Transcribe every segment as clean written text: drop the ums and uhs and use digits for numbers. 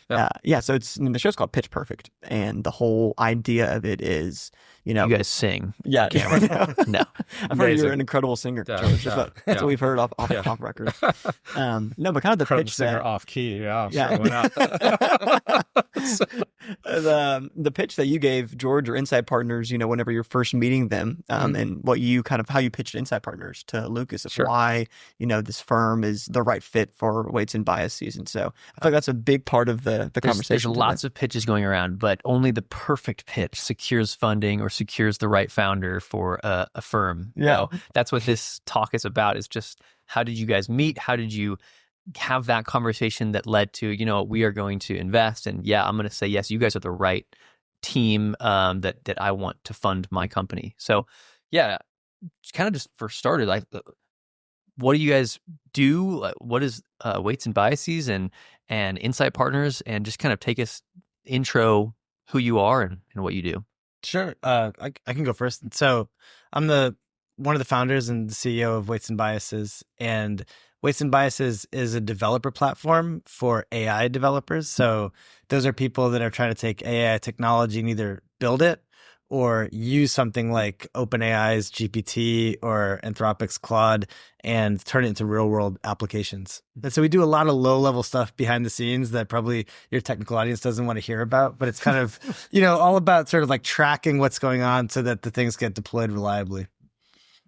Yeah, so the show's called Pitch Perfect, and the whole idea of it is, You guys sing. Yeah. No. I've heard you're an incredible singer, George. That's what we've heard off record. No, but kind of the pitch singer that off key. Yeah. the pitch that you gave George or Inside Partners, whenever you're first meeting them, and how you pitched Inside Partners to Lucas of why, this firm is the right fit for Weights and Biases. And so I feel like that's a big part of the conversation. There's lots of pitches going around, but only the perfect pitch secures funding or secures the right founder for a firm. Yeah. That's what this talk is about, is just how did you guys meet? How did you have that conversation that led to, we are going to invest, and I'm going to say, yes, you guys are the right team that I want to fund my company. So kind of just for started, like, what do you guys do? What is Weights and Biases and Insight Partners, and just kind of take us intro who you are and what you do. Sure. I can go first. So I'm one of the founders and the CEO of Weights and Biases, and Weights and Biases is a developer platform for AI developers. So those are people that are trying to take AI technology and either build it or use something like OpenAI's GPT or Anthropic's Claude and turn it into real world applications. And so we do a lot of low level stuff behind the scenes that probably your technical audience doesn't want to hear about, but it's kind of, all about sort of like tracking what's going on so that the things get deployed reliably.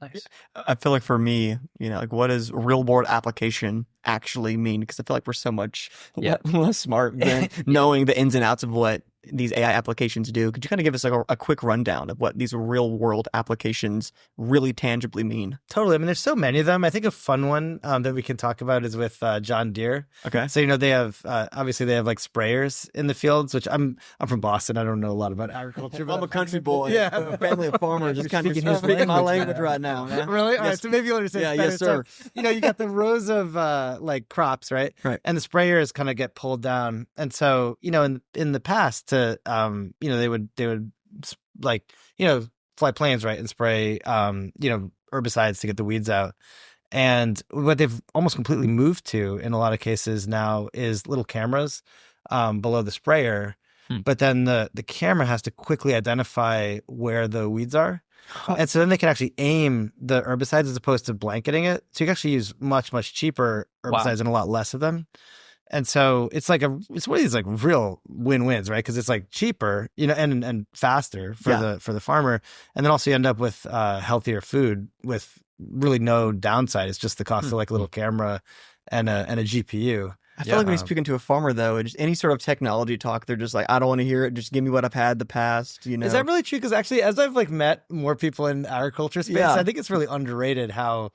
Nice. I feel like for me, like, what does real world application actually mean? Because I feel like we're so much less smart than knowing the ins and outs of what these AI applications do. Could you kind of give us like a quick rundown of what these real world applications really tangibly mean? Totally. I mean, there's so many of them. I think a fun one that we can talk about is with John Deere. Okay. So, they have, obviously they have like sprayers in the fields, which I'm from Boston. I don't know a lot about agriculture. I'm a country boy. Yeah. A family of farmers. Just kind of speaking my language right now. Man. Really? All right. So maybe you'll understand. Yes, sir. So, you got the rows of like crops, right? Right. And the sprayers kind of get pulled down. And so, in the past they would like, fly planes, right, and spray, herbicides to get the weeds out. And what they've almost completely moved to in a lot of cases now is little cameras below the sprayer. But then the camera has to quickly identify where the weeds are. And so then they can actually aim the herbicides as opposed to blanketing it. So you can actually use much, much cheaper herbicides and a lot less of them. And so it's like it's one of these like real win-wins, right? Because it's like cheaper, and faster for the farmer, and then also you end up with healthier food with really no downside. It's just the cost of like a little camera and a GPU. I feel like when you're speaking to a farmer, though, just any sort of technology talk, they're just like, I don't want to hear it. Just give me what I've had the past. Is that really true? Because actually, as I've like met more people in agriculture space, I think it's really underrated how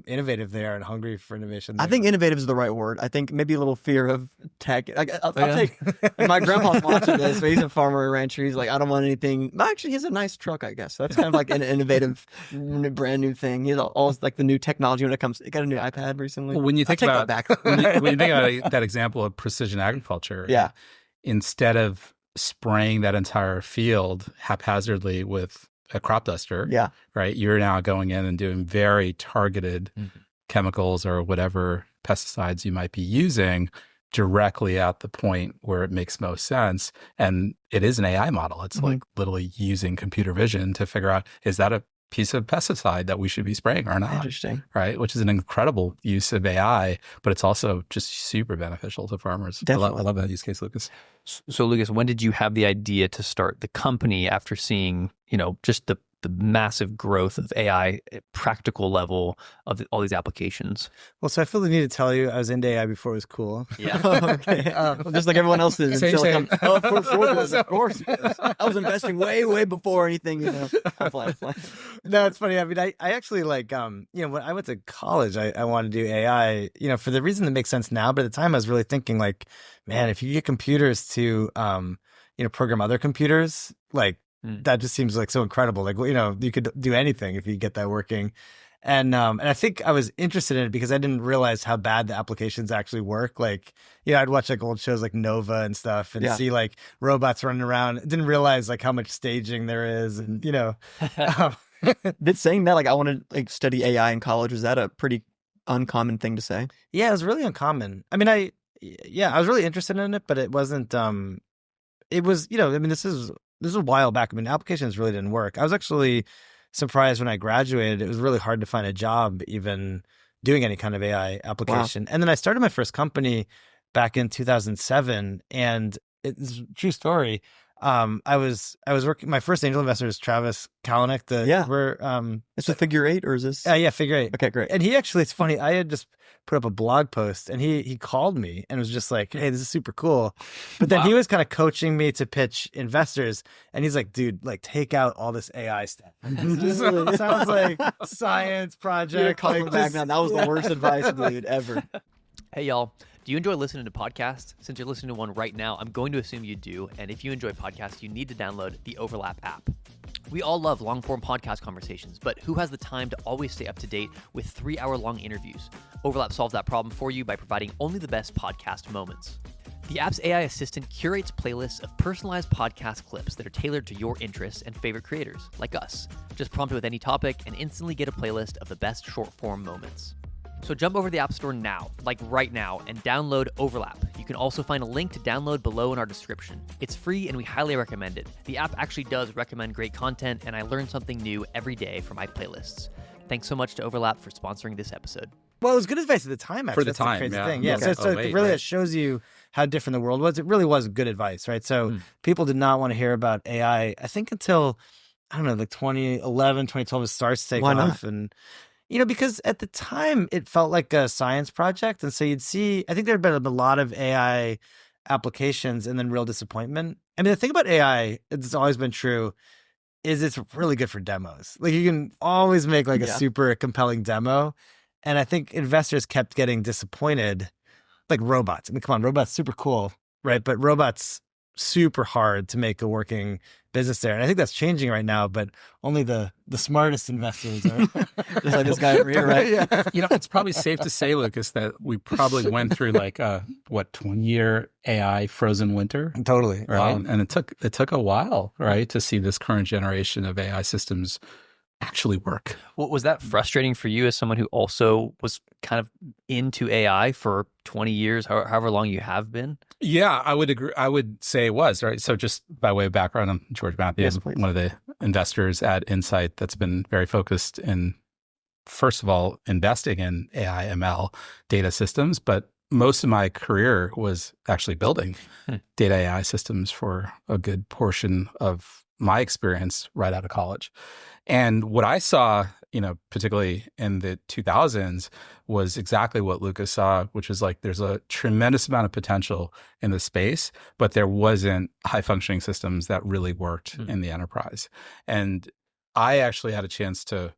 innovative they are and hungry for innovation. I think innovative is the right word. I think maybe a little fear of tech. I'll take. My grandpa's watching this, but he's a farmer and rancher. He's like, I don't want anything. Actually, he has a nice truck, I guess. That's kind of like an innovative, brand new thing. He's always like the new technology when it comes. He got a new iPad recently. Well, when you think about when you think about that example of precision agriculture, instead of spraying that entire field haphazardly with a crop duster, right? You're now going in and doing very targeted chemicals or whatever pesticides you might be using directly at the point where it makes most sense. And it is an AI model. It's like literally using computer vision to figure out, is that a piece of pesticide that we should be spraying or not? Interesting. Right? Which is an incredible use of AI, but it's also just super beneficial to farmers. Definitely. I love that use case, Lucas. So Lucas, when did you have the idea to start the company after seeing, just the massive growth of AI at practical level of all these applications? Well, so I feel the need to tell you I was into AI before it was cool. Yeah. Okay. Just like everyone else is. Same. Oh, of course. I was investing way before anything, No, it's funny. I mean, I actually like, when I went to college, I wanted to do AI, for the reason that makes sense now. But at the time I was really thinking like, man, if you get computers to, program other computers, like, that just seems like so incredible. Like, you could do anything if you get that working. And I think I was interested in it because I didn't realize how bad the applications actually work. Like, I'd watch like old shows like Nova and stuff and see like robots running around. I didn't realize like how much staging there is. And, Did saying that, like, I want to like study AI in college, was that a pretty uncommon thing to say? Yeah, it was really uncommon. I mean, Yeah, I was really interested in it, but it wasn't. It was, I mean, this is a while back. I mean, applications really didn't work. I was actually surprised when I graduated. It was really hard to find a job even doing any kind of AI application. Wow. And then I started my first company back in 2007, and it's a true story. I was working. My first angel investor is Travis Kalanick. It's a Figure 8, or is this? Yeah, Figure 8. Okay, great. And he actually, it's funny. I had just put up a blog post, and he called me and was just like, "Hey, this is super cool." But then he was kind of coaching me to pitch investors, and he's like, "Dude, like take out all this AI stuff. It sounds like science project." You're calling back now. That was the worst advice, dude, ever. Hey, y'all. Do you enjoy listening to podcasts? Since you're listening to one right now, I'm going to assume you do. And if you enjoy podcasts, you need to download the Overlap app. We all love long-form podcast conversations, but who has the time to always stay up to date with 3-hour-long interviews? Overlap solves that problem for you by providing only the best podcast moments. The app's AI assistant curates playlists of personalized podcast clips that are tailored to your interests and favorite creators, like us. Just prompt it with any topic and instantly get a playlist of the best short-form moments. So jump over to the App Store now, like right now, and download Overlap. You can also find a link to download below in our description. It's free and we highly recommend it. The app actually does recommend great content, and I learn something new every day from my playlists. Thanks so much to Overlap for sponsoring this episode. Well, it was good advice at the time, actually. For the time, crazy yeah. thing. Yeah, Okay. so really it shows you how different the world was. It really was good advice, right? So people did not want to hear about AI, I think until, I don't know, like 2011, 2012, it starts to take off. And because at the time it felt like a science project. And so you'd see, I think there had been a lot of AI applications and then real disappointment. I mean, the thing about AI, it's always been true, is it's really good for demos. Like you can always make like a super compelling demo. And I think investors kept getting disappointed, like robots. I mean, come on, robots, super cool, right? But robots, super hard to make a working business there. And I think that's changing right now, but only the smartest investors are just like this guy over here, right? Yeah. It's probably safe to say, Lucas, that we probably went through like 20-year AI frozen winter. Totally. Right. Wow. And it took a while, right, to see this current generation of AI systems actually work. Well, was that frustrating for you as someone who also was kind of into AI for 20 years, however long you have been? Yeah, I would agree. I would say it was, right? So just by way of background, I'm George Mathew, one of the investors at Insight that's been very focused in, first of all, investing in AI, ML data systems, but most of my career was actually building data AI systems for a good portion of my experience right out of college. And what I saw, particularly in the 2000s, was exactly what Lucas saw, which is like there's a tremendous amount of potential in the space, but there wasn't high functioning systems that really worked in the enterprise. And I actually had a chance to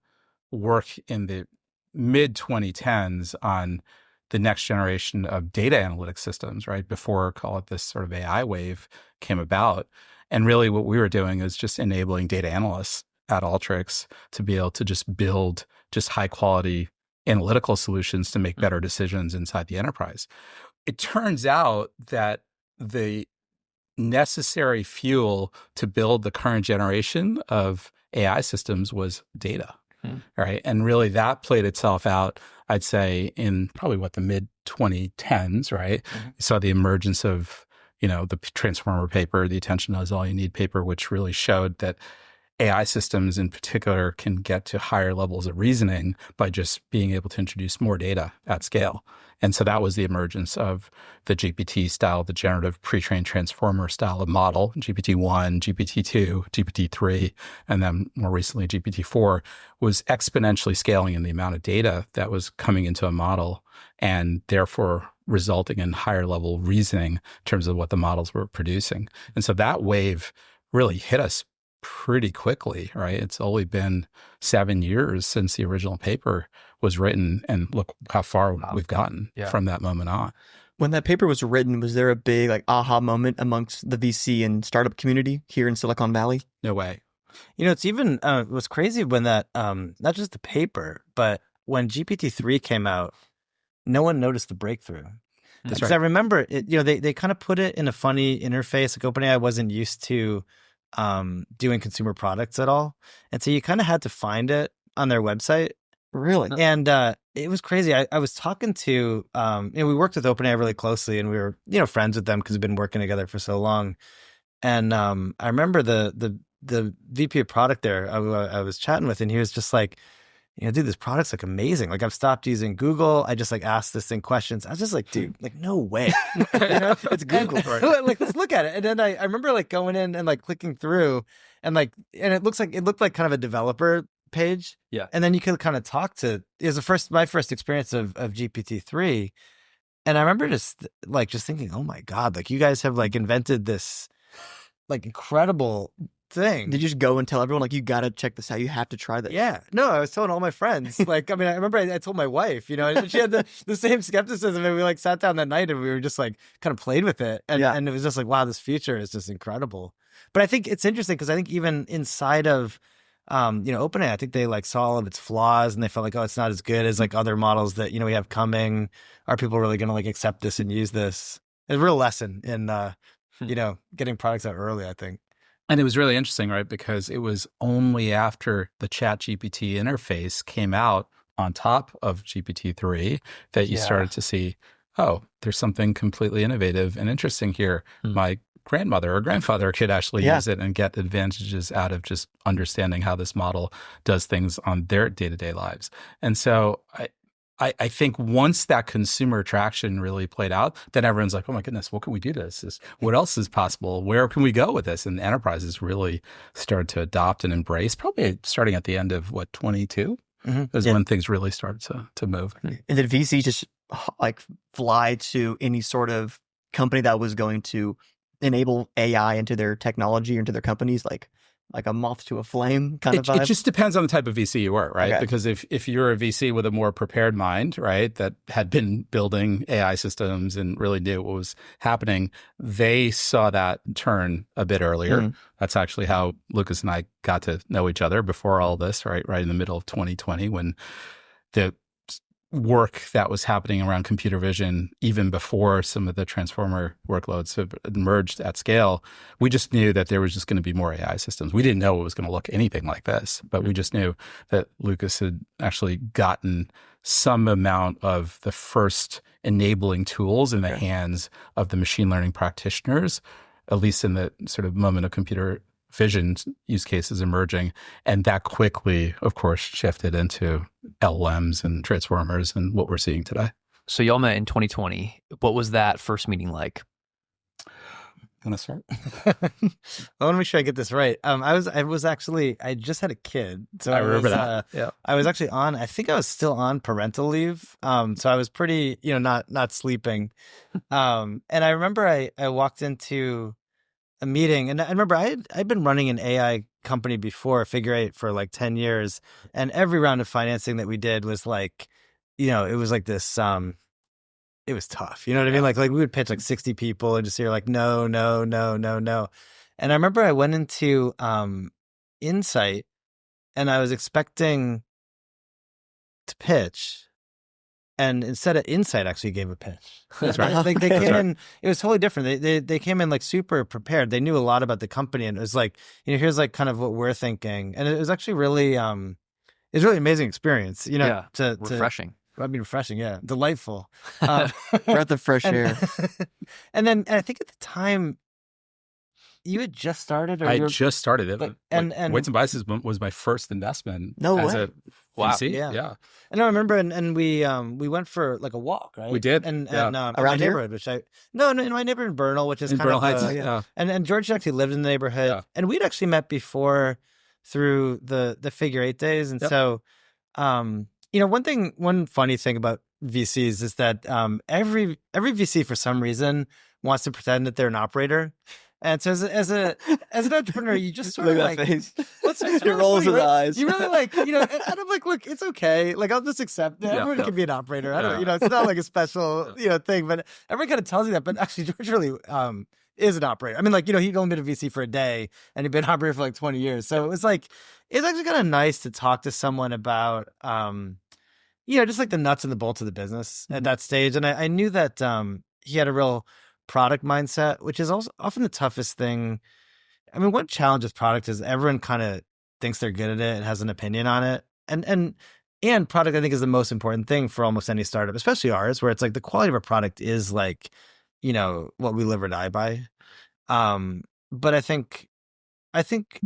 work in the mid 2010s on the next generation of data analytics systems, right? Before, call it this sort of AI wave came about. And really what we were doing is just enabling data analysts at Alteryx to be able to just build just high quality analytical solutions to make better decisions inside the enterprise. It turns out that the necessary fuel to build the current generation of AI systems was data, right? And really that played itself out, I'd say, in probably the mid 2010s, right? You saw the emergence of the Transformer paper, the attention is all you need paper, which really showed that AI systems in particular can get to higher levels of reasoning by just being able to introduce more data at scale. And so that was the emergence of the GPT style, the generative pre-trained transformer style of model, GPT-1, GPT-2, GPT-3, and then more recently GPT-4 was exponentially scaling in the amount of data that was coming into a model and therefore resulting in higher level reasoning in terms of what the models were producing. And so that wave really hit us pretty quickly, right? It's only been 7 years since the original paper was written, and look how far we've gotten from that moment on. When that paper was written, was there a big aha moment amongst the VC and startup community here in Silicon Valley? No way. It's even, it was crazy when that, not just the paper, but when GPT-3 came out, no one noticed the breakthrough. That's Because right. I remember, they kind of put it in a funny interface. Like OpenAI wasn't used to doing consumer products at all. And so you kind of had to find it on their website. Really? And it was crazy. I was talking to, we worked with OpenAI really closely, and we were, friends with them because we've been working together for so long. And I remember the VP of product there I was chatting with, and he was just like, dude, this product's like amazing. Like, I've stopped using Google. I just like asked this thing questions. I was just like, dude, like, no way. It's Google. Right? Like, let's look at it. And then I remember like going in and like clicking through, and it looked like kind of a developer page. Yeah. And then you could kind of talk to, it was my first experience of GPT-3. And I remember just thinking, oh my God, like, you guys have like invented this like incredible thing. Did you just go and tell everyone, like, you got to check this out? You have to try this. Yeah. No, I was telling all my friends. Like, I mean, I remember I told my wife, and she had the same skepticism. And we like sat down that night and we were just like kind of played with it. And it was just like, wow, this future is just incredible. But I think it's interesting because I think even inside of, OpenAI, I think they like saw all of its flaws and they felt like, oh, it's not as good as like other models that, we have coming. Are people really going to like accept this and use this? It's a real lesson in, getting products out early, I think. And it was really interesting, right? Because it was only after the ChatGPT interface came out on top of GPT-3 that you started to see, oh, there's something completely innovative and interesting here. My grandmother or grandfather could actually use it and get advantages out of just understanding how this model does things on their day-to-day lives. And so I think once that consumer traction really played out, then everyone's like, oh my goodness, what can we do to this? What else is possible? Where can we go with this? And enterprises really started to adopt and embrace, probably starting at the end of 22 is when things really started to move. And did VC just like fly to any sort of company that was going to enable AI into their technology or into their companies, like a moth to a flame kind of vibe? It just depends on the type of VC you were, right? Okay. Because if you're a VC with a more prepared mind, right, that had been building AI systems and really knew what was happening, they saw that turn a bit earlier. That's actually how Lukas and I got to know each other before all this, right in the middle of 2020, when the work that was happening around computer vision, even before some of the transformer workloads have emerged at scale, we just knew that there was just going to be more AI systems. We didn't know it was going to look anything like this, but we just knew that Lukas had actually gotten some amount of the first enabling tools in the hands of the machine learning practitioners, at least in the sort of moment of computer vision use cases emerging. And that quickly, of course, shifted into LLMs and transformers and what we're seeing today. So y'all met in 2020. What was that first meeting like? Gonna start? I want to make sure I get this right. I just had a kid. So I remember that. I was actually I think I was still on parental leave. So I was pretty, not sleeping. And I remember I walked into a meeting, and I remember I'd been running an AI company before, Figure 8, for like 10 years, and every round of financing that we did was like, it was like this, it was tough, you know what I mean? Like we would pitch like 60 people and just hear like, no. And I remember I went into Insight, and I was expecting to pitch, and instead of Insight actually gave a pitch. That's right. They came in, it was totally different. They came in like super prepared. They knew a lot about the company, and it was like, here's like kind of what we're thinking. And it was actually really, it was really amazing experience, to refreshing. Refreshing. Yeah. Delightful. Breath of fresh air. And I think at the time, you had just started? I just started it. And Weights and Biases was my first investment. No as way. A VC. Yeah. And I remember, and we went for like a walk, right? We did. And around my neighborhood, which in my neighborhood in Bernal, which is in kind Bernal of Heights. And George actually lived in the neighborhood, and we'd actually met before through the Figure 8 days, and so one funny thing about VCs is that every VC for some reason wants to pretend that they're an operator. And so as an entrepreneur, you just sort of like, he rolls his eyes. You really like, and I'm like, look, it's okay. Like, I'll just accept it. Everyone can be an operator. I don't, it's not like a special, thing, but everyone kind of tells you that. But actually, George really is an operator. I mean, like, he'd only been a VC for a day, and he'd been an operator for like 20 years. So it was like, it's actually kind of nice to talk to someone about, just like the nuts and the bolts of the business at that stage. And I knew that he had a real product mindset, which is also often the toughest thing. I mean, one challenge with product is everyone kind of thinks they're good at it and has an opinion on it. And And product, I think, is the most important thing for almost any startup, especially ours, where it's like the quality of our product is like, what we live or die by. But I think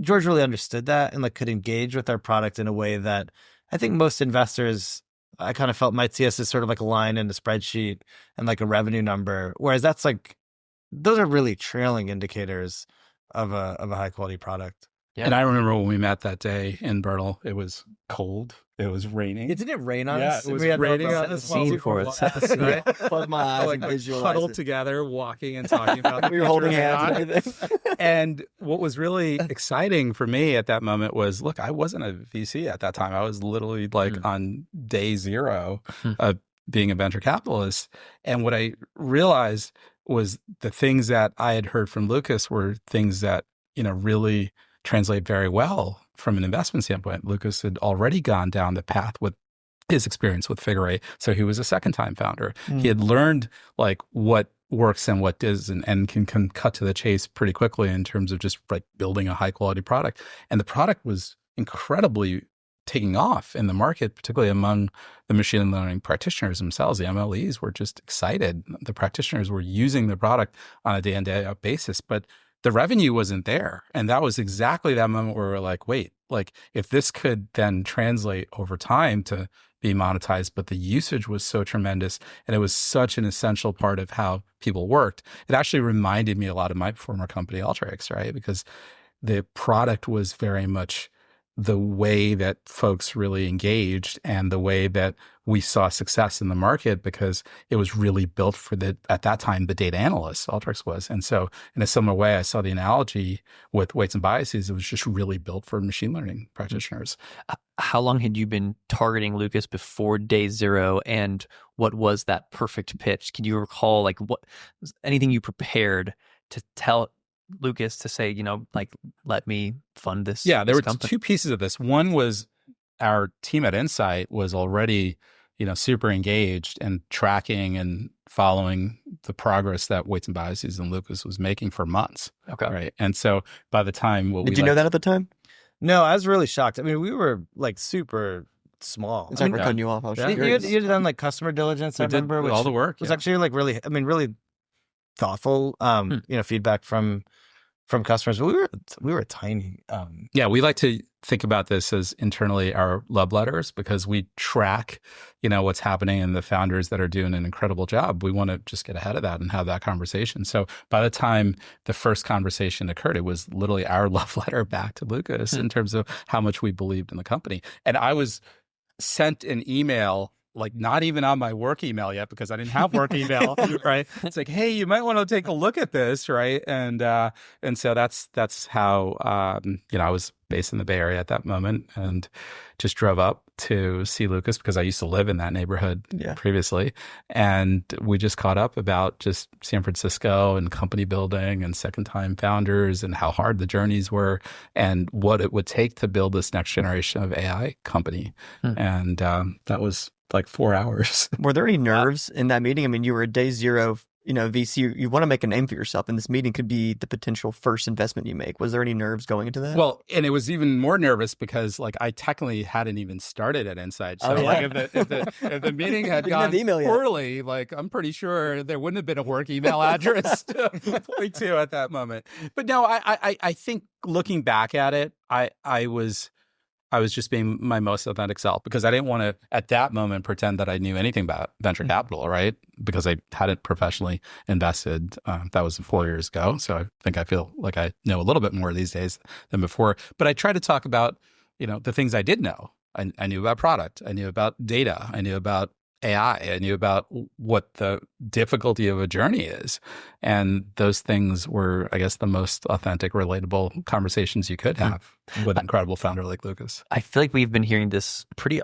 George really understood that and like could engage with our product in a way that I think most investors, I kind of felt, might see us as sort of like a line in a spreadsheet and like a revenue number. Whereas those are really trailing indicators of a high quality product. Yeah. And I remember when we met that day in Bernal, it was cold. It was raining. Didn't it rain on us? Yeah, it was raining on us. Scene for us. Right? Close my eyes and visualize huddled it. together, walking and talking about. We were holding hands and everything. And what was really exciting for me at that moment was, look, I wasn't a VC at that time. I was literally like on day zero of being a venture capitalist. And what I realized was the things that I had heard from Lukas were things that, really translate very well from an investment standpoint. Lukas had already gone down the path with his experience with Figure 8. So he was a second-time founder. He had learned like what works and what doesn't, and can cut to the chase pretty quickly in terms of just like building a high-quality product. And the product was incredibly taking off in the market, particularly among the machine learning practitioners themselves. The MLEs were just excited. The practitioners were using the product on a day-in, day-out basis, but the revenue wasn't there. And that was exactly that moment where we're like, wait, like if this could then translate over time to be monetized, but the usage was so tremendous and it was such an essential part of how people worked. It actually reminded me a lot of my former company, Alteryx, right? Because the product was very much the way that folks really engaged and the way that we saw success in the market, because it was really built for at that time, the data analysts, Alteryx was. And so in a similar way, I saw the analogy with weights and biases. It was just really built for machine learning practitioners. How long had you been targeting Lukas before day zero, and what was that perfect pitch? Can you recall like anything you prepared to tell Lukas to say, like, let me fund this? Yeah, there were company? two pieces of this. One was our team at Insight was already, super engaged and tracking and following the progress that Weights and Biases and Lukas was making for months. Okay. Right. And so by the time Did you know that at the time? No, I was really shocked. I mean, we were like super small. It's like we're cutting you off. I was you had done like customer diligence, I remember. Which all the work. Was actually like really thoughtful, feedback from customers. But we were tiny. Yeah, we like to think about this as internally our love letters, because we track, what's happening and the founders that are doing an incredible job. We want to just get ahead of that and have that conversation. So by the time the first conversation occurred, it was literally our love letter back to Lukas in terms of how much we believed in the company. And I was sent an email, like not even on my work email yet, because I didn't have work email, right? It's like, hey, you might want to take a look at this, right? And so that's how I was based in the Bay Area at that moment, and just drove up to see Lukas because I used to live in that neighborhood previously, and we just caught up about just San Francisco and company building and second-time founders and how hard the journeys were and what it would take to build this next generation of AI company, and that was like 4 hours. Were there any nerves in that meeting? I mean, you were at day zero, VC, you want to make a name for yourself, and this meeting could be the potential first investment you make. Was there any nerves going into that? Well, and it was even more nervous because like I technically hadn't even started at Insight. So like if the meeting had gone poorly, like I'm pretty sure there wouldn't have been a work email address to point to at that moment. But no, I think looking back at it, I was just being my most authentic self, because I didn't want to, at that moment, pretend that I knew anything about venture capital, right? Because I hadn't professionally invested. That was 4 years ago. So I feel like I know a little bit more these days than before. But I try to talk about, the things I did know. I knew about product. I knew about data. I knew about AI. I knew about what the difficulty of a journey is. And those things were, I guess, the most authentic, relatable conversations you could have with an incredible founder like Lukas. I feel like we've been hearing this pretty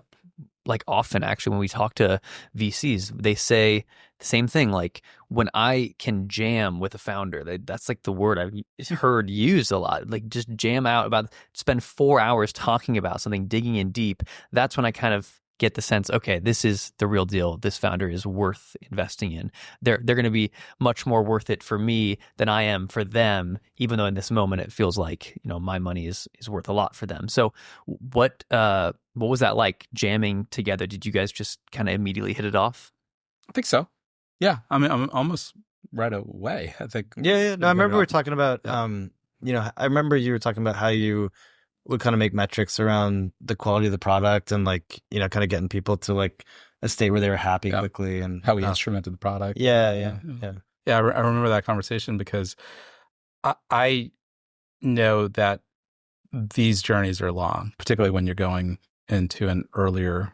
often, actually, when we talk to VCs. They say the same thing, like when I can jam with a founder, that's like the word I've heard used a lot, like just jam out spend 4 hours talking about something, digging in deep. That's when I kind of get the sense, okay, this is the real deal. This founder is worth investing in. They're going to be much more worth it for me than I am for them, even though in this moment it feels like, my money is worth a lot for them. So what was that like jamming together? Did you guys just kind of immediately hit it off? I think so. Yeah. I mean, I'm almost right away, I think. Yeah. No, I remember we were talking about, I remember you were talking about how you would kind of make metrics around the quality of the product and like, kind of getting people to like a state where they were happy quickly, and how we instrumented the product. Yeah. I remember that conversation because I know that these journeys are long, particularly when you're going into an earlier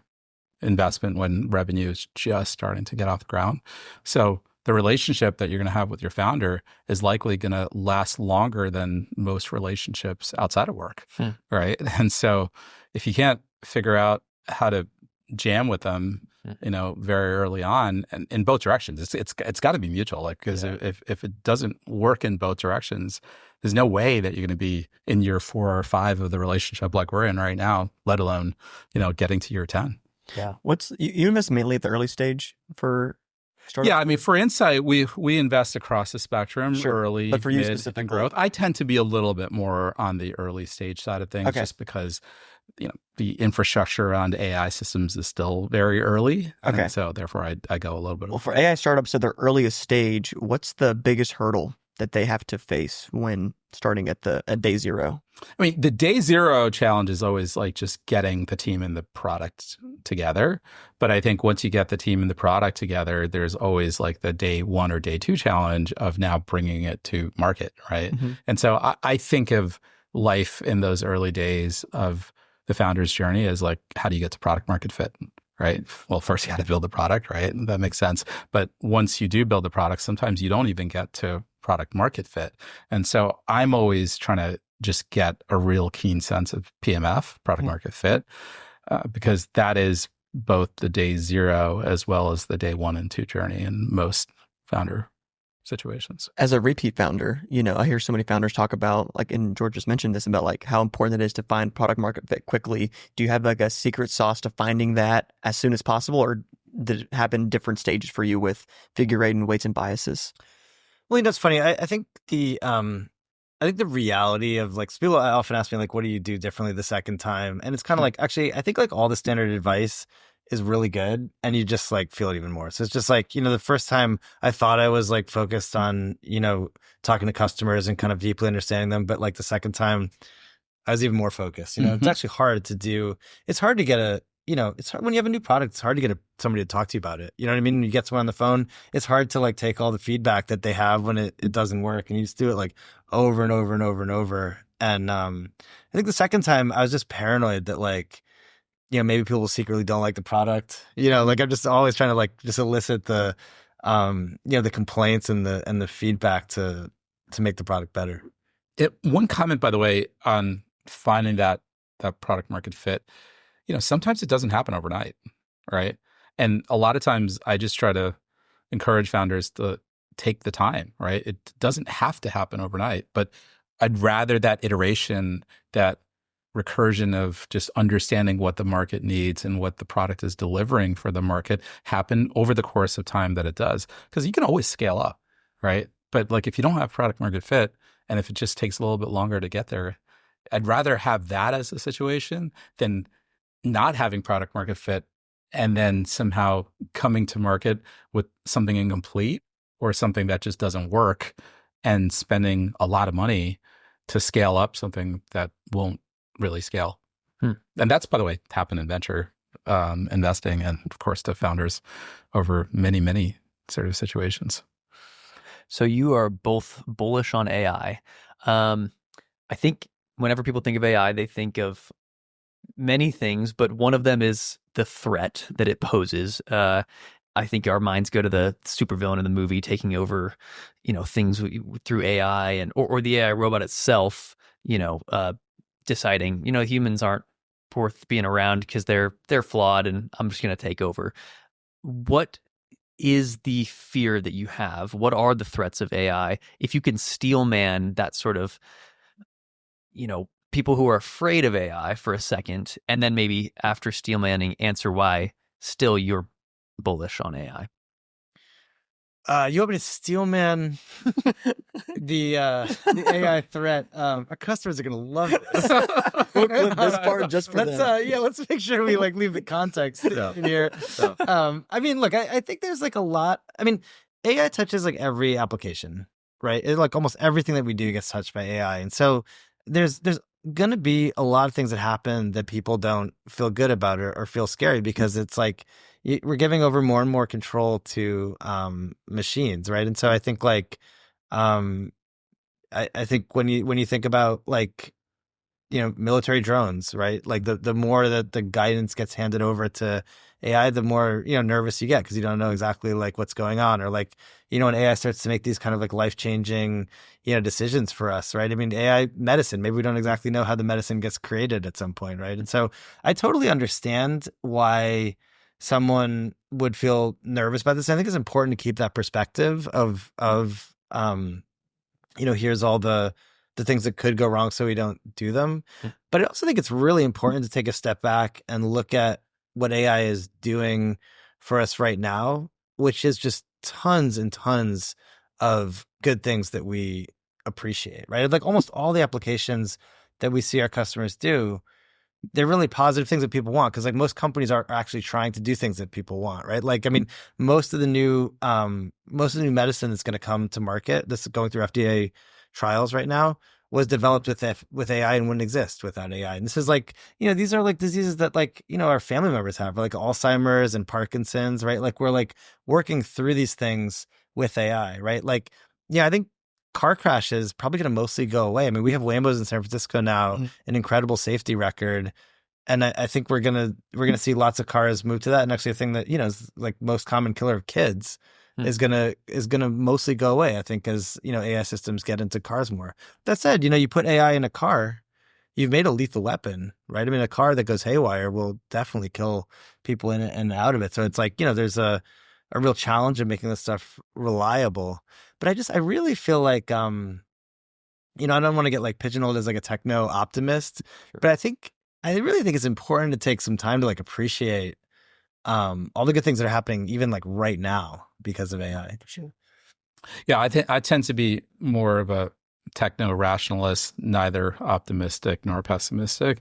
investment when revenue is just starting to get off the ground. So the relationship that you're going to have with your founder is likely going to last longer than most relationships outside of work, right? And so if you can't figure out how to jam with them, very early on, and in both directions, it's got to be mutual. Like, because if it doesn't work in both directions, there's no way that you're going to be in year 4 or 5 of the relationship like we're in right now, let alone, getting to year 10. Yeah. You invest mainly at the early stage for startup? Yeah, I mean, for Insight, we invest across the spectrum, early, but for you mid, specifically, and growth. I tend to be a little bit more on the early stage side of things, just because the infrastructure around AI systems is still very early. Okay, and so therefore I go a little bit. Well, for AI startups at their earliest stage, what's the biggest hurdle that they have to face when starting at day zero? I mean, the day zero challenge is always like just getting the team and the product together. But I think once you get the team and the product together, there's always like the day 1 or day 2 challenge of now bringing it to market, right? Mm-hmm. And so I think of life in those early days of the founder's journey as like, how do you get to product market fit? Right. Well, first you got to build the product, right? And that makes sense. But once you do build the product, sometimes you don't even get to product market fit. And so I'm always trying to just get a real keen sense of PMF, product market fit, because that is both the day 0 as well as the day 1 and 2 journey in most founder situations. As a repeat founder, I hear so many founders talk about, like, and George just mentioned this, about like how important it is to find product market fit quickly. Do you have like a secret sauce to finding that as soon as possible, or did it happen different stages for you with figure eight and weights and biases? Well, that's funny. I think the reality of like, people often ask me like, what do you do differently the second time? And it's kind of like, actually, I think like all the standard advice is really good, and you just like feel it even more. So it's just like, the first time I thought I was like focused on, talking to customers and kind of deeply understanding them. But like the second time I was even more focused, It's actually hard to do. It's hard to get it's hard when you have a new product. It's hard to get somebody to talk to you about it. You know what I mean? When you get someone on the phone, it's hard to like take all the feedback that they have when it doesn't work, and you just do it like over and over and over and over. And I think the second time I was just paranoid that like, maybe people secretly don't like the product. Like I'm just always trying to like just elicit the, the complaints and the feedback to make the product better. One comment, by the way, on finding that product market fit, sometimes it doesn't happen overnight, right? And a lot of times I just try to encourage founders to take the time, right? It doesn't have to happen overnight, but I'd rather that iteration, that recursion of just understanding what the market needs and what the product is delivering for the market happen over the course of time that it does. Because you can always scale up, right? But like if you don't have product market fit, and if it just takes a little bit longer to get there, I'd rather have that as a situation than not having product market fit and then somehow coming to market with something incomplete or something that just doesn't work and spending a lot of money to scale up something that won't really scale. And that's, by the way, happened in venture investing and, of course, to founders over many, many sort of situations. So you are both bullish on AI. I think whenever people think of AI, they think of many things, but one of them is the threat that it poses. I think our minds go to the supervillain in the movie taking over, things through AI, and or the AI robot itself, deciding, humans aren't worth being around because they're flawed, and I'm just going to take over. What is the fear that you have? What are the threats of AI? If you can steel man that sort of, people who are afraid of AI for a second, and then maybe after Steelmanning, answer why still you're bullish on AI. You want me to Steelman the AI threat? Our customers are gonna love this. We'll clip this part just for them. Let's make sure we leave the context in here. I mean, look, I think there's a lot. I mean, AI touches every application, right? Almost everything that we do gets touched by AI, and so there's going to be a lot of things that happen that people don't feel good about or feel scary, because it's we're giving over more and more control to machines, right? And so I think I think when you think about military drones, right? The more that the guidance gets handed over to AI, the more nervous you get, because you don't know exactly what's going on, or when AI starts to make these kind of life-changing decisions for us, right? I mean, AI medicine, maybe we don't exactly know how the medicine gets created at some point, right? And so I totally understand why someone would feel nervous about this. I think it's important to keep that perspective of here's all the things that could go wrong so we don't do them. But I also think it's really important to take a step back and look at what AI is doing for us right now, which is just tons and tons of good things that we appreciate, right? Almost all the applications that we see our customers do, they're really positive things that people want, because most companies are actually trying to do things that people want, right? I mean, most of the new medicine that's going to come to market, that's going through FDA trials right now, was developed with AI and wouldn't exist without AI. And this is these are diseases that our family members have, Alzheimer's and Parkinson's, right? We're working through these things with AI, right? I think car crashes probably going to mostly go away. I mean, we have Wambos in San Francisco now, an incredible safety record. And I think we're gonna see lots of cars move to that. And actually a thing that, is most common killer of kids is gonna mostly go away, I think, as AI systems get into cars more. That said, you put AI in a car, you've made a lethal weapon, right? I mean, a car that goes haywire will definitely kill people in it and out of it. So it's there's a real challenge of making this stuff reliable. But I really feel I don't want to get pigeonholed as a techno optimist, but I really think it's important to take some time to appreciate all the good things that are happening even right now because of AI. Sure. Yeah, I tend to be more of a techno rationalist, neither optimistic nor pessimistic.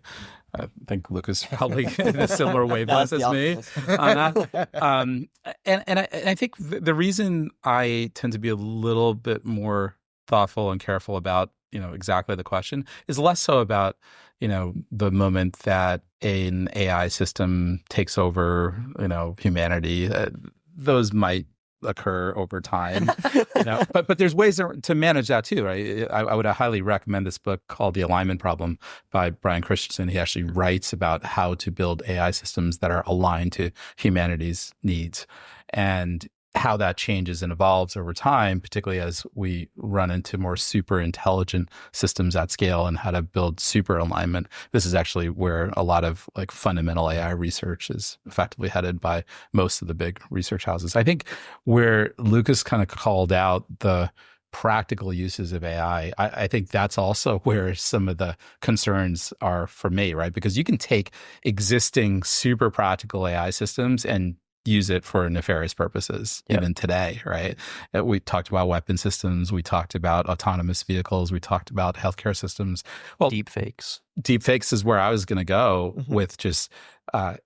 I think Lukas probably in a similar wavelength as me on that. And I think the reason I tend to be a little bit more thoughtful and careful about exactly the question is less so about the moment that an AI system takes over humanity. Those might occur over time, but there's ways to manage that too, right? I would highly recommend this book called The Alignment Problem by Brian Christensen. He actually writes about how to build AI systems that are aligned to humanity's needs and how that changes and evolves over time, particularly as we run into more super intelligent systems at scale and how to build super alignment. This is actually where a lot of fundamental AI research is effectively headed by most of the big research houses. I think where Lukas kind of called out the practical uses of AI, I think that's also where some of the concerns are for me, right? Because you can take existing super practical AI systems and use it for nefarious purposes, even today, right? We talked about weapon systems. We talked about autonomous vehicles. We talked about healthcare systems. Well, deepfakes. Deepfakes is where I was going to go with just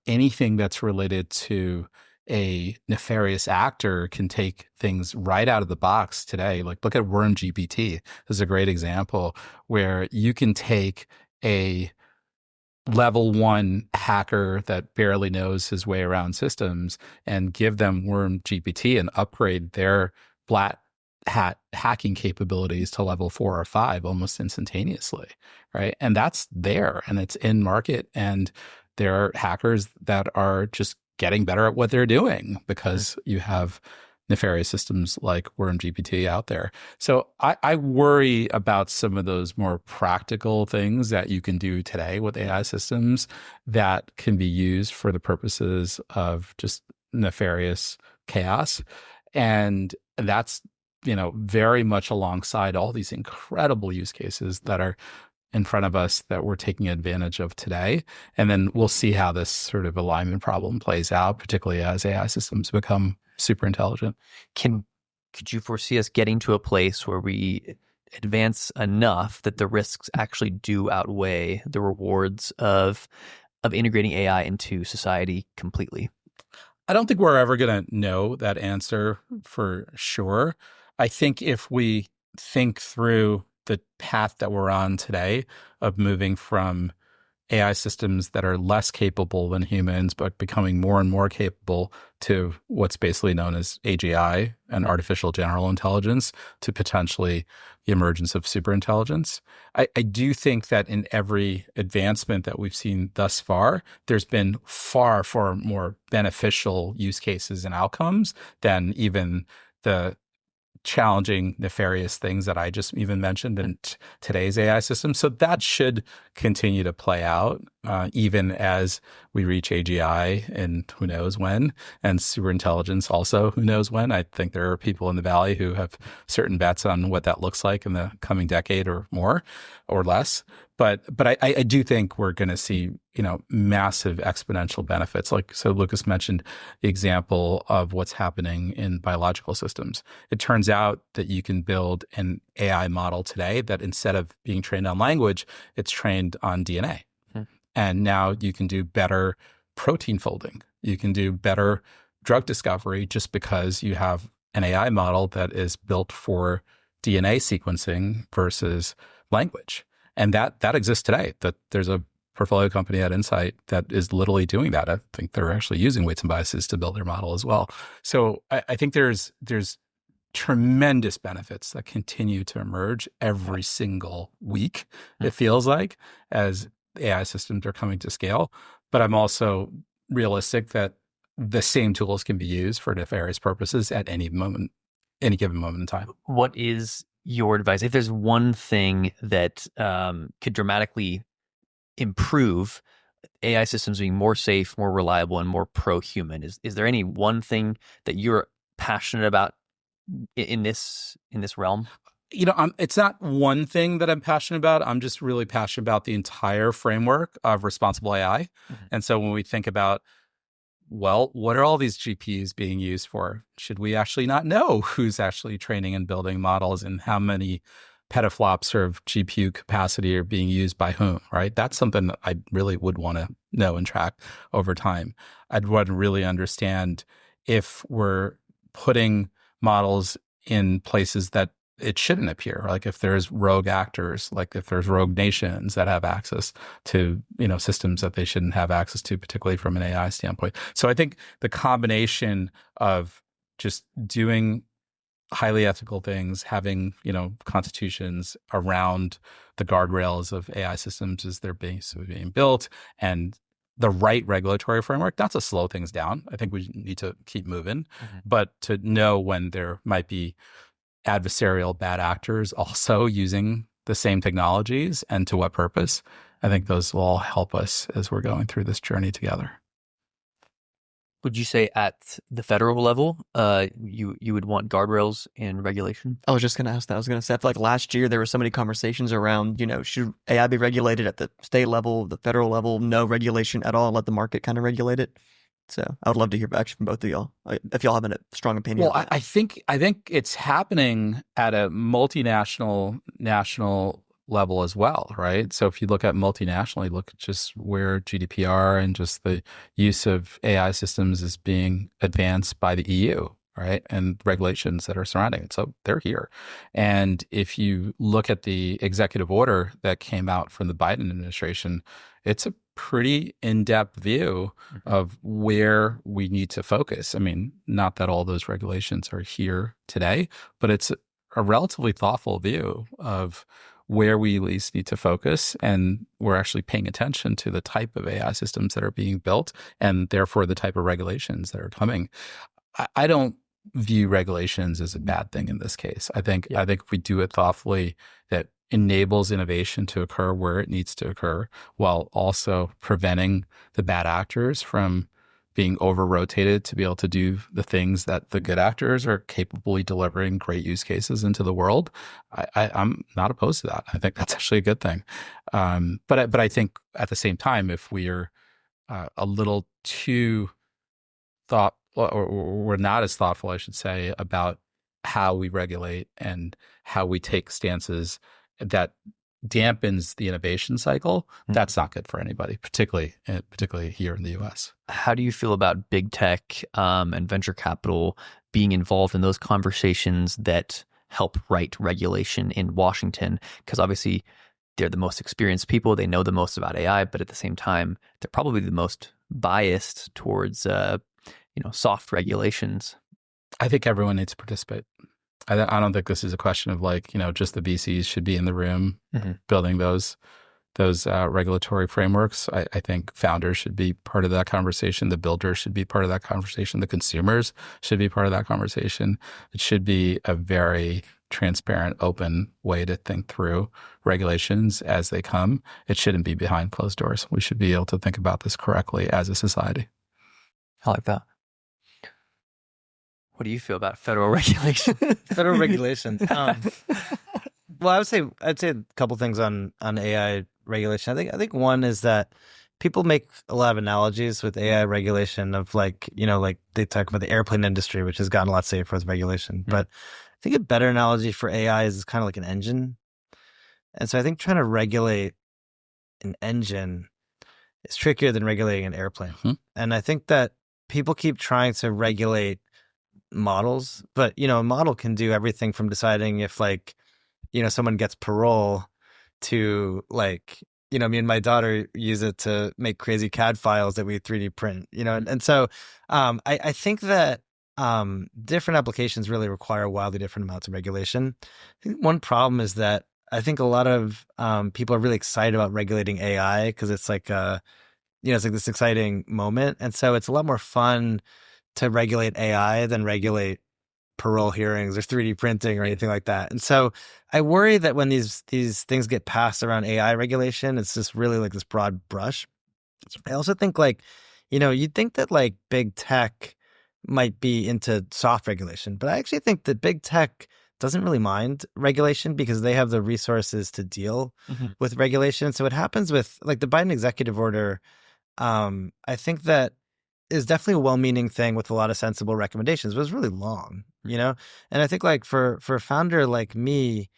anything that's related to a nefarious actor can take things right out of the box today. Look at Worm GPT. This is a great example where you can take a level 1 hacker that barely knows his way around systems and give them Worm GPT and upgrade their black hat hacking capabilities to level 4 or 5 almost instantaneously, right? And that's there and it's in market, and there are hackers that are just getting better at what they're doing because you have nefarious systems like Worm GPT out there. So I worry about some of those more practical things that you can do today with AI systems that can be used for the purposes of just nefarious chaos. And that's, very much alongside all these incredible use cases that are in front of us that we're taking advantage of today. And then we'll see how this sort of alignment problem plays out, particularly as AI systems become super intelligent. Could you foresee us getting to a place where we advance enough that the risks actually do outweigh the rewards of integrating AI into society completely? I don't think we're ever going to know that answer for sure. I think if we think through the path that we're on today of moving from AI systems that are less capable than humans, but becoming more and more capable, to what's basically known as AGI and artificial general intelligence, to potentially the emergence of superintelligence. I do think that in every advancement that we've seen thus far, there's been far, far more beneficial use cases and outcomes than even the challenging, nefarious things that I just even mentioned in today's AI system. So that should continue to play out, even as we reach AGI and who knows when, and superintelligence also who knows when. I think there are people in the Valley who have certain bets on what that looks like in the coming decade or more or less. But I do think we're going to see, massive exponential benefits. So Lukas mentioned the example of what's happening in biological systems. It turns out that you can build an AI model today that instead of being trained on language, it's trained on DNA. And now you can do better protein folding. You can do better drug discovery just because you have an AI model that is built for DNA sequencing versus language. And that exists today. That there's a portfolio company at Insight that is literally doing that. I think they're actually using weights and biases to build their model as well. So I think there's tremendous benefits that continue to emerge every single week, it feels like, as AI systems are coming to scale. But I'm also realistic that the same tools can be used for nefarious purposes at any given moment in time. What is your advice? If there's one thing that could dramatically improve AI systems being more safe, more reliable, and more pro-human, is there any one thing that you're passionate about in this realm? It's not one thing that I'm passionate about. I'm just really passionate about the entire framework of responsible AI. Mm-hmm. And so when we think about, well, what are all these GPUs being used for? Should we actually not know who's actually training and building models and how many petaflops of GPU capacity are being used by whom, right? That's something that I really would want to know and track over time. I'd want to really understand if we're putting models in places that it shouldn't appear. Like if there's rogue actors, like if there's rogue nations that have access to, systems that they shouldn't have access to, particularly from an AI standpoint. So I think the combination of just doing highly ethical things, having, constitutions around the guardrails of AI systems as they're being built, and the right regulatory framework, not to slow things down. I think we need to keep moving, but to know when there might be adversarial bad actors also using the same technologies and to what purpose. I think those will all help us as we're going through this journey together. Would you say at the federal level, you would want guardrails and regulation? I was just going to ask that. I was going to say, I feel like last year there were so many conversations around, should AI be regulated at the state level, the federal level, no regulation at all, let the market kind of regulate it. So I would love to hear back from both of y'all, if y'all have a strong opinion. Well, I think it's happening at a national level as well, right? So if you look at multinationally, look at just where GDPR and just the use of AI systems is being advanced by the EU, right? And regulations that are surrounding it. So they're here. And if you look at the executive order that came out from the Biden administration, it's a pretty in-depth view of where we need to focus. I mean, not that all those regulations are here today, but it's a relatively thoughtful view of where we at least need to focus. And we're actually paying attention to the type of AI systems that are being built and therefore the type of regulations that are coming. I don't view regulations as a bad thing in this case. I think if we do it thoughtfully, that enables innovation to occur where it needs to occur, while also preventing the bad actors from being over-rotated to be able to do the things that the good actors are capably delivering great use cases into the world, I'm not opposed to that. I think that's actually a good thing. But I think at the same time, if we are a little too or we're not as thoughtful, I should say, about how we regulate and how we take stances that dampens the innovation cycle, that's not good for anybody, particularly here in the US. How do you feel about big tech and venture capital being involved in those conversations that help write regulation in Washington? Because obviously they're the most experienced people, they know the most about AI, but at the same time, they're probably the most biased towards soft regulations. I think everyone needs to participate. I don't think this is a question of just the VCs should be in the room building those regulatory frameworks. I think founders should be part of that conversation. The builders should be part of that conversation. The consumers should be part of that conversation. It should be a very transparent, open way to think through regulations as they come. It shouldn't be behind closed doors. We should be able to think about this correctly as a society. I like that. What do you feel about federal regulation? Federal regulations. Well, I'd say a couple things on AI regulation. I think one is that people make a lot of analogies with AI regulation of like they talk about the airplane industry, which has gotten a lot safer with regulation. But I think a better analogy for AI is kind of like an engine. And so I think trying to regulate an engine is trickier than regulating an airplane. And I think that people keep trying to regulate models, but a model can do everything from deciding if someone gets parole to me and my daughter use it to make crazy CAD files that we 3D print, and so I think that different applications really require wildly different amounts of regulation. I think one problem is that I think a lot of people are really excited about regulating AI because it's it's like this exciting moment, and so it's a lot more fun to regulate AI than regulate parole hearings or 3D printing or anything like that. And so I worry that when these things get passed around AI regulation, it's just really like this broad brush. I also think you'd think that big tech might be into soft regulation, but I actually think that big tech doesn't really mind regulation because they have the resources to deal with regulation. So what happens with the Biden executive order, I think that is definitely a well-meaning thing with a lot of sensible recommendations, but it's really long, And I think for a founder like me,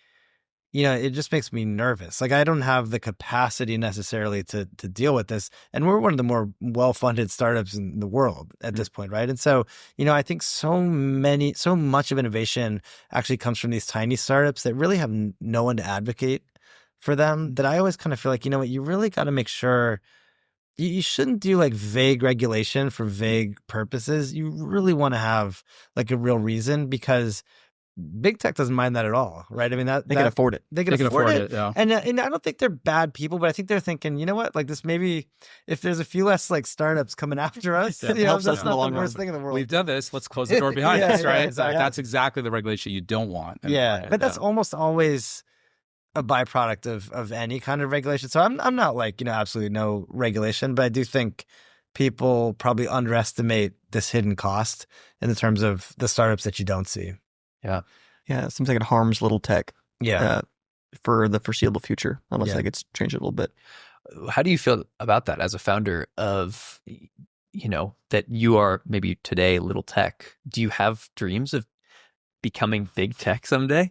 it just makes me nervous. I don't have the capacity necessarily to deal with this. And we're one of the more well-funded startups in the world at this point, right? And so, I think so much of innovation actually comes from these tiny startups that really have no one to advocate for them, that I always kind of feel like, you really got to make sure you shouldn't do vague regulation for vague purposes. You really want to have a real reason, because big tech doesn't mind that at all, right? I mean, they can afford it. They can afford it. Yeah. And I don't think they're bad people, but I think they're thinking, you know what? This maybe if there's a few less startups coming after us, helps us that's in the not long the worst run. thing in the world. We've done this. Let's close the door behind us, right? Exactly. That's exactly the regulation you don't want. But that's almost always a byproduct of any kind of regulation. So I'm not absolutely no regulation, but I do think people probably underestimate this hidden cost in the terms of the startups that you don't see. Yeah. It seems like it harms little tech. For the foreseeable future, unless that gets changed a little bit. How do you feel about that as a founder of, that you are maybe today little tech? Do you have dreams of becoming big tech someday?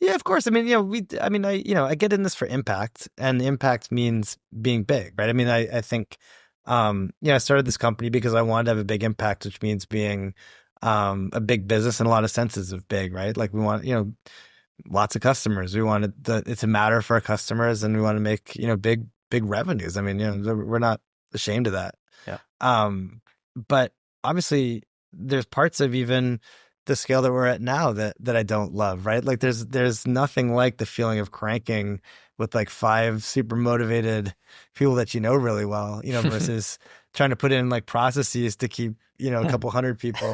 Yeah, of course. I mean, I get in this for impact, and impact means being big, right? I mean, I think, I started this company because I wanted to have a big impact, which means being a big business in a lot of senses of big, right? We want, lots of customers. We want it to matter for our customers, and we want to make, big revenues. I mean, we're not ashamed of that. Yeah. But obviously there's parts of even the scale that we're at now that I don't love, right? There's nothing like the feeling of cranking with 5 super motivated people that really well, versus trying to put in like processes to keep, you know, a couple hundred people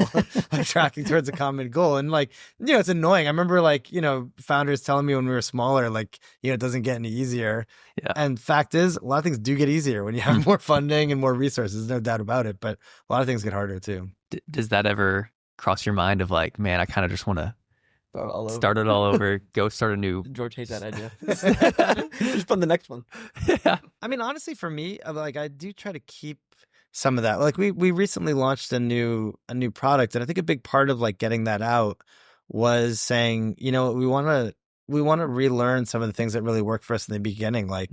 like tracking towards a common goal. And like, you know, it's annoying. I remember like, you know, founders telling me when we were smaller, like, you know, it doesn't get any easier. Yeah. And fact is, a lot of things do get easier when you have more funding and more resources, no doubt about it. But a lot of things get harder too. Does that ever cross your mind of like, man, I kind of just want to start it all over, go start a new. George hates that idea. Just fund the next one. Yeah. I mean, honestly, for me, like I do try to keep some of that. Like we recently launched a new product, and I think a big part of like getting that out was saying, you know, we want to relearn some of the things that really worked for us in the beginning, like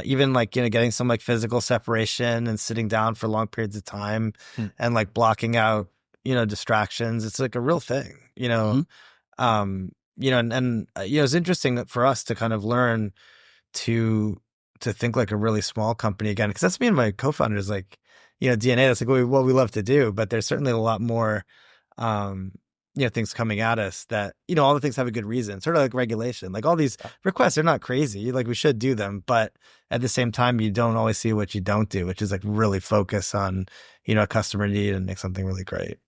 even like, you know, getting some like physical separation and sitting down for long periods of time and like blocking out, you know, distractions. It's like a real thing, you know. You know, and you know, it's interesting for us to kind of learn to think like a really small company again, because that's me and my co-founders, like, you know, DNA. That's like what we love to do, but there's certainly a lot more, you know, things coming at us that, you know, all the things have a good reason, sort of like regulation, like all these requests are not crazy, like we should do them, but at the same time, you don't always see what you don't do, which is like really focus on, you know, a customer need and make something really great.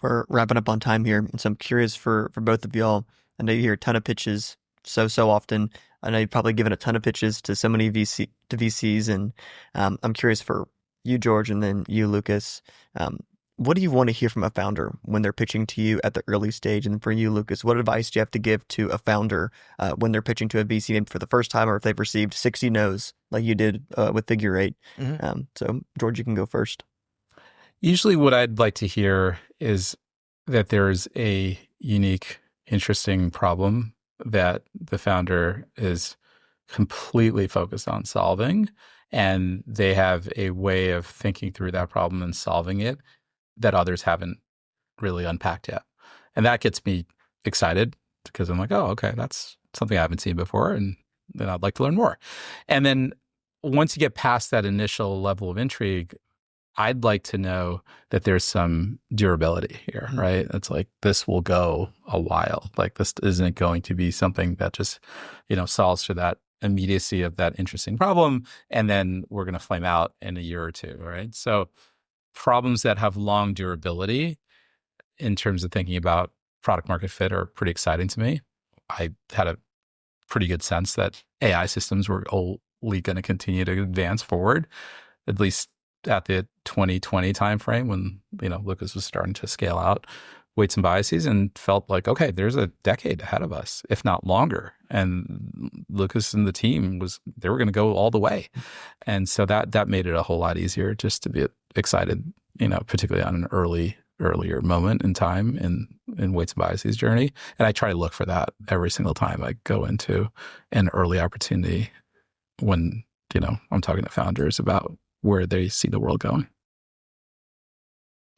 We're wrapping up on time here, and so I'm curious for both of y'all. I know you hear a ton of pitches so often. I know you've probably given a ton of pitches to so many VCs, and I'm curious for you, George, and then you, Lukas. What do you want to hear from a founder when they're pitching to you at the early stage? And for you, Lukas, what advice do you have to give to a founder when they're pitching to a VC maybe for the first time, or if they've received 60 no's like you did with Figure 8? So, George, you can go first. Usually what I'd like to hear is that there's a unique, interesting problem that the founder is completely focused on solving, and they have a way of thinking through that problem and solving it that others haven't really unpacked yet. And that gets me excited because I'm like, oh, okay, that's something I haven't seen before, and then I'd like to learn more. And then once you get past that initial level of intrigue, I'd like to know that there's some durability here, right? It's like, this will go a while. Like, this isn't going to be something that just, you know, solves for that immediacy of that interesting problem, and then we're going to flame out in a year or two, right? So problems that have long durability in terms of thinking about product market fit are pretty exciting to me. I had a pretty good sense that AI systems were only going to continue to advance forward, at least at the 2020 timeframe when, you know, Lukas was starting to scale out weights and biases, and felt like, okay, there's a decade ahead of us, if not longer. And Lukas and the team they were going to go all the way. And so that made it a whole lot easier just to be excited, you know, particularly on an earlier moment in time in weights and biases journey. And I try to look for that every single time I go into an early opportunity when, you know, I'm talking to founders about where they see the world going.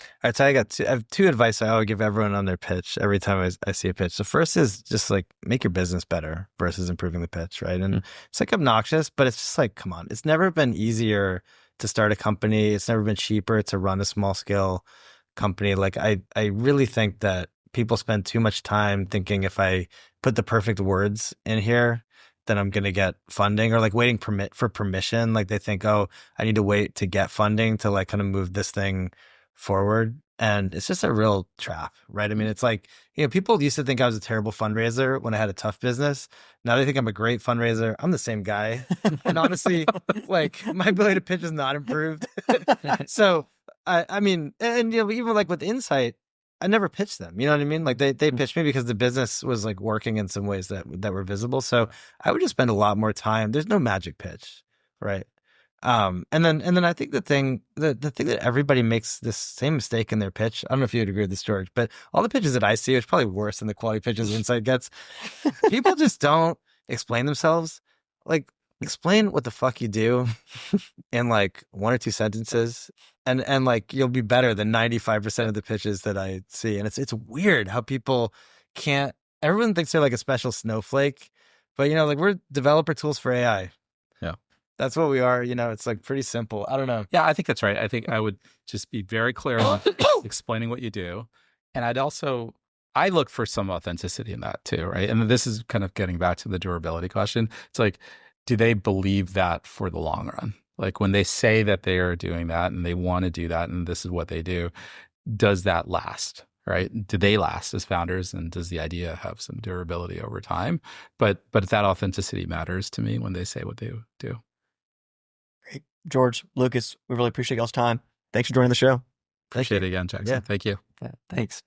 All right, so I have two advice I always give everyone on their pitch every time I see a pitch. The first is just like, make your business better versus improving the pitch, right? And it's like obnoxious, but it's just like, come on. It's never been easier to start a company. It's never been cheaper to run a small scale company. Like I really think that people spend too much time thinking if I put the perfect words in here, then I'm going to get funding, or like waiting for permission. Like they think, oh, I need to wait to get funding to like kind of move this thing forward. And it's just a real trap, right? I mean, it's like, you know, people used to think I was a terrible fundraiser when I had a tough business. Now they think I'm a great fundraiser. I'm the same guy. And honestly, like my ability to pitch is not improved. So, I mean, and you know, even like with Insight, I never pitched them. You know what I mean? Like they pitched me because the business was like working in some ways that were visible. So I would just spend a lot more time. There's no magic pitch, right? And then I think the thing that everybody makes this same mistake in their pitch. I don't know if you would agree with this, George, but all the pitches that I see, it's probably worse than the quality pitches Insight gets. People just don't explain themselves. Like, explain what the fuck you do in like one or two sentences, and like you'll be better than 95% of the pitches that I see. And it's weird how people can't. Everyone thinks they're like a special snowflake, but you know, like we're developer tools for AI. Yeah. That's what we are. You know, it's like pretty simple. I don't know. Yeah, I think that's right. I think I would just be very clear on explaining what you do. And I look for some authenticity in that too, right? And this is kind of getting back to the durability question. It's like, do they believe that for the long run? Like when they say that they are doing that and they want to do that and this is what they do, does that last? Right? Do they last as founders, and does the idea have some durability over time? But that authenticity matters to me when they say what they do. Great. George, Lukas, we really appreciate y'all's time. Thanks for joining the show. Appreciate it again, Jackson. Yeah. Thank you. Yeah, thanks.